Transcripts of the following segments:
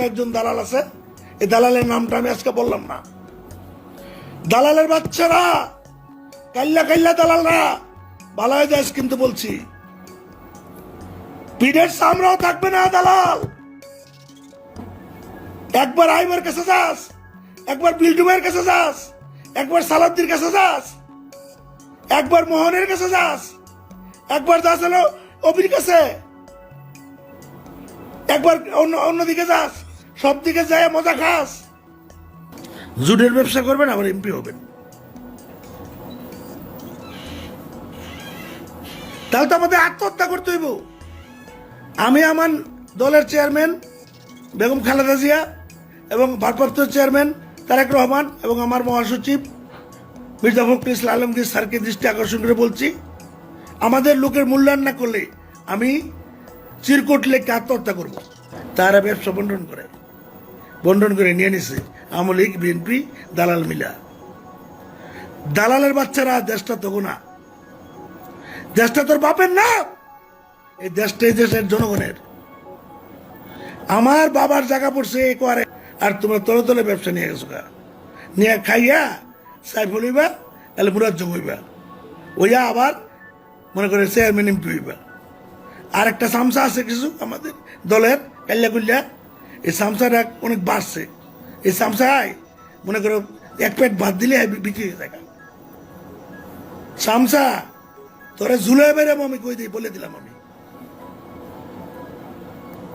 কয়েকজন দালাল আছে, এই দালালের নামটা আমি আজকে বললাম না। দালালের বাচ্চারা, কাল্লা কাল্লা দালালরা ভালো হয়ে যাস, কিন্তু বলছি পিঠের সামরাও থাকবে না দালাল। একবার আইবার কাছে যাস, একবার বিল্ডুমের কাছে যাস, একবার সালাদ্দির কাছে যাস, একবার মোহনের কাছে যাস, একবার যাস হলো অবির কাছে, একবার অন্যদিকে যাস, সব দিকে যায় মজা খাস। জুডের ব্যবসা করবেন, আবার এমপি হবেন, তাহলে তো আমাদের আত্মহত্যা করতে হইব। আমি আমার দলের চেয়ারম্যান বেগম খালেদা জিয়া এবং ভারপ্রাপ্ত চেয়ারম্যান তারেক রহমান এবং আমার মহাসচিব মির্জা ফখরুল ইসলাম আলমগীর স্যারকে দৃষ্টি আকর্ষণ করে বলছি, আমাদের লোকের মূল্যায়ন না করলে আমি চিরকুট লেখকে আত্মহত্যা করব। তারা ব্যবসা বন্টন করে নিয়ে নিছে আওয়ামী লীগ, বিএনপি, দালাল মিলা। দালালের বাচ্চারা, দেশটা তো না, দেশটা তোর বাপের না, এই দেশটা এই দেশের জনগণের। আমার বাবার জায়গা পড়ছে করে, আর তোমরা তলে তলে ব্যবসা নিয়ে গেছো, নিয়ে খাইয়া সাইফুল হইবা, তাহলে মুরাজ্জম হইবা, ওইয়া আবার মনে করে চেয়ারম্যান এমপি হইবা। আর একটা সামসা আছে কিছু আমাদের দলের কাল্লা কুল্লা, এই সামসাটা অনেক বাড়ছে। এই সামসায় মনে করো এক প্লেট ভাত দিলে বিক্রি হয়ে থাকে। সামসা তোরা ঝুলে বেরাবো, আমি কই দিই, বলে দিলাম আমি।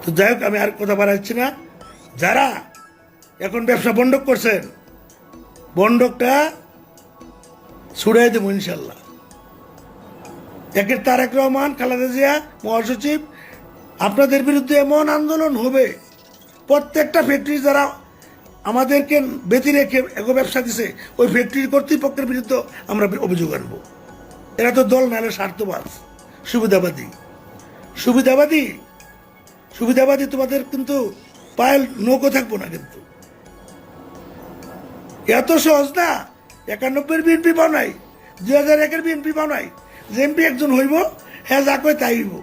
তো যাই হোক, আমি আর কথা বাড়াচ্ছি না। যারা এখন ব্যবসা বন্ধক করছেন, বন্ধকটা ছুড়াই দেবো ইনশাল্লাহ। একের তারেক রহমান, খালেদা জিয়া, মহাসচিব, আপনাদের বিরুদ্ধে এমন আন্দোলন হবে, প্রত্যেকটা ফ্যাক্টরি যারা আমাদেরকে বেঁধে রেখে এগো ব্যবসা দিছে, ওই ফ্যাক্টরির কর্তৃপক্ষের বিরুদ্ধে আমরা অভিযোগ আনবো। এরা তো দল নাহলে স্বার্থবাদ, সুবিধাবাদী। সুবিধাবাদী সুবিধাবাদী তোমাদের কিন্তু পায়েল নৌকো থাকবো না। কিন্তু এত সহজ না। 91 বিএনপি পাও নাই, 2001-এর বিএনপি পাও নাই, যে এমপি একজন হইব, হ্যাঁ যা কয় তাই হইব।